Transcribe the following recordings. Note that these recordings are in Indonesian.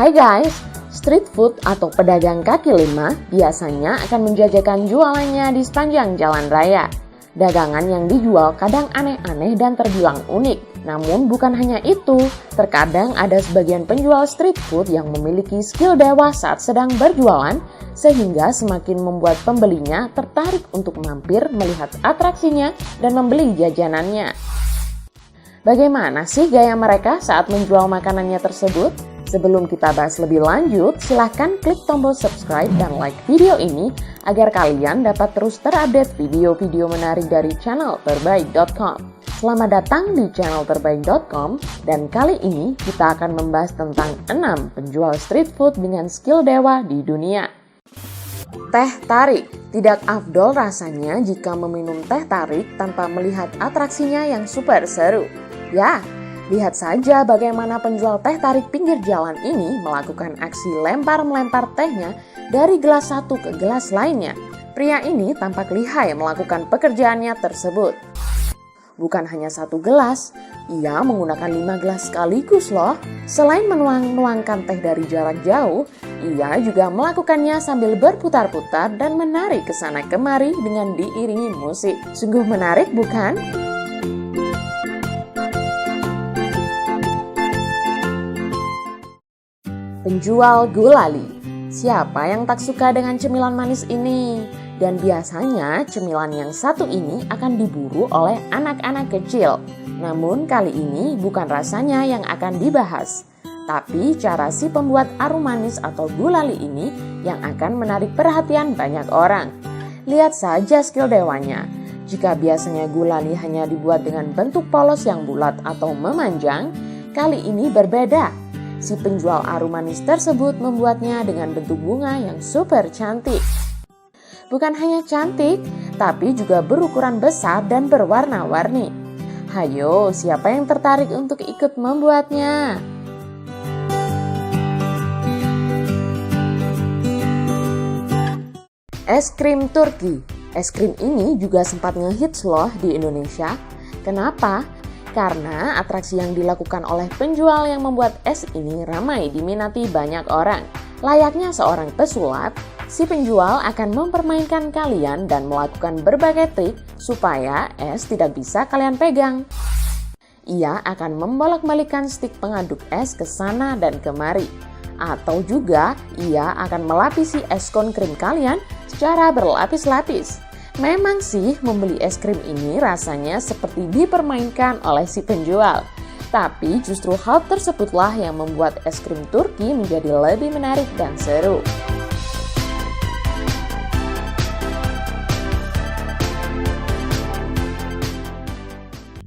Hai guys, street food atau pedagang kaki lima biasanya akan menjajakan jualannya di sepanjang jalan raya. Dagangan yang dijual kadang aneh-aneh dan terbilang unik. Namun bukan hanya itu, terkadang ada sebagian penjual street food yang memiliki skill dewa saat sedang berjualan, sehingga semakin membuat pembelinya tertarik untuk mampir melihat atraksinya dan membeli jajanannya. Bagaimana sih gaya mereka saat menjual makanannya tersebut? Sebelum kita bahas lebih lanjut, silahkan klik tombol subscribe dan like video ini agar kalian dapat terus terupdate video-video menarik dari channel terbaik.com. Selamat datang di channel terbaik.com dan kali ini kita akan membahas tentang 6 penjual street food dengan skill dewa di dunia. Teh tarik. Tidak afdol rasanya jika meminum teh tarik tanpa melihat atraksinya yang super seru. Ya, lihat saja bagaimana penjual teh tarik pinggir jalan ini melakukan aksi lempar-melempar tehnya dari gelas satu ke gelas lainnya. Pria ini tampak lihai melakukan pekerjaannya tersebut. Bukan hanya satu gelas, ia menggunakan 5 gelas sekaligus loh. Selain menuangkan teh dari jarak jauh, ia juga melakukannya sambil berputar-putar dan menarik ke sana kemari dengan diiringi musik. Sungguh menarik bukan? Penjual gulali. Siapa yang tak suka dengan cemilan manis ini? Dan biasanya cemilan yang satu ini akan diburu oleh anak-anak kecil. Namun kali ini bukan rasanya yang akan dibahas, tapi cara si pembuat arum manis atau gulali ini yang akan menarik perhatian banyak orang. Lihat saja skill dewanya. Jika biasanya gulali hanya dibuat dengan bentuk polos yang bulat atau memanjang, kali ini berbeda. Si penjual arum manis tersebut membuatnya dengan bentuk bunga yang super cantik. Bukan hanya cantik, tapi juga berukuran besar dan berwarna-warni. Hayo, siapa yang tertarik untuk ikut membuatnya? Es krim Turki. Es krim ini juga sempat ngehits loh di Indonesia. Kenapa? Karena atraksi yang dilakukan oleh penjual yang membuat es ini ramai diminati banyak orang. Layaknya seorang pesulap, si penjual akan mempermainkan kalian dan melakukan berbagai trik supaya es tidak bisa kalian pegang. Ia akan membolak-balikkan stik pengaduk es ke sana dan kemari. Atau juga ia akan melapisi es kon krim kalian secara berlapis-lapis. Memang sih membeli es krim ini rasanya seperti dipermainkan oleh si penjual. Tapi justru hal tersebutlah yang membuat es krim Turki menjadi lebih menarik dan seru.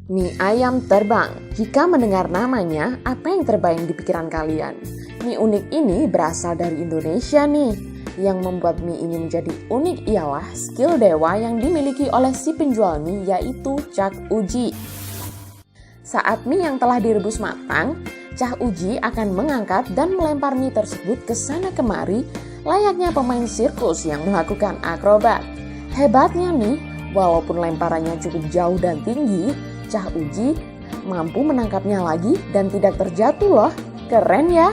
Mie ayam terbang. Jika mendengar namanya, apa yang terbayang di pikiran kalian? Mie unik ini berasal dari Indonesia nih. Yang membuat mie ini menjadi unik ialah skill dewa yang dimiliki oleh si penjual mie, yaitu Cak Uji. Saat mie yang telah direbus matang, Cak Uji akan mengangkat dan melempar mie tersebut ke sana kemari layaknya pemain sirkus yang melakukan akrobat. Hebatnya nih, walaupun lemparannya cukup jauh dan tinggi, Cak Uji mampu menangkapnya lagi dan tidak terjatuh loh. Keren ya!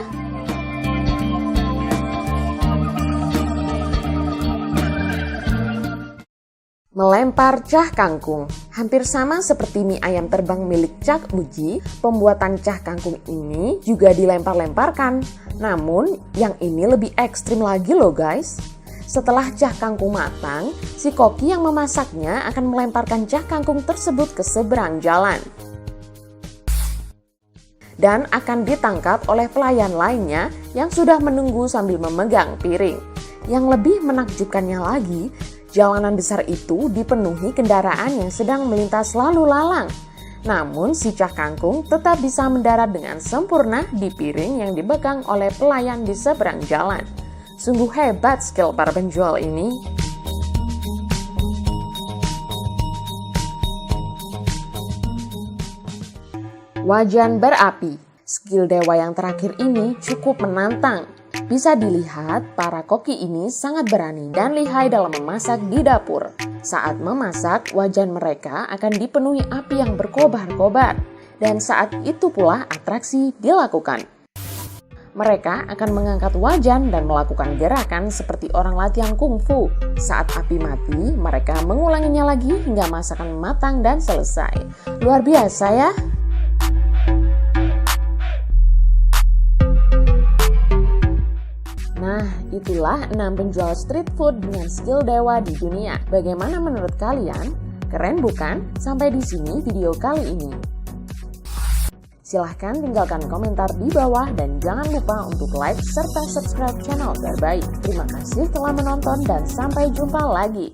Melempar cah kangkung. Hampir sama seperti mie ayam terbang milik Cak Uji, pembuatan cah kangkung ini juga dilempar-lemparkan. Namun yang ini lebih ekstrim lagi loh guys. Setelah cah kangkung matang, si koki yang memasaknya akan melemparkan cah kangkung tersebut ke seberang jalan. Dan akan ditangkap oleh pelayan lainnya yang sudah menunggu sambil memegang piring. Yang lebih menakjubkannya lagi, jalanan besar itu dipenuhi kendaraan yang sedang melintas lalu lalang. Namun si cah kangkung tetap bisa mendarat dengan sempurna di piring yang dipegang oleh pelayan di seberang jalan. Sungguh hebat skill para penjual ini. Wajan berapi. Skill dewa yang terakhir ini cukup menantang. Bisa dilihat para koki ini sangat berani dan lihai dalam memasak di dapur. Saat memasak, wajan mereka akan dipenuhi api yang berkobar-kobar. Dan saat itu pula atraksi dilakukan. Mereka akan mengangkat wajan dan melakukan gerakan seperti orang latihan kungfu. Saat api mati, mereka mengulanginya lagi hingga masakan matang dan selesai. Luar biasa ya! Nah, itulah 6 penjual street food dengan skill dewa di dunia. Bagaimana menurut kalian? Keren bukan? Sampai di sini video kali ini. Silahkan tinggalkan komentar di bawah dan jangan lupa untuk like serta subscribe channel terbaik. Terima kasih telah menonton dan sampai jumpa lagi.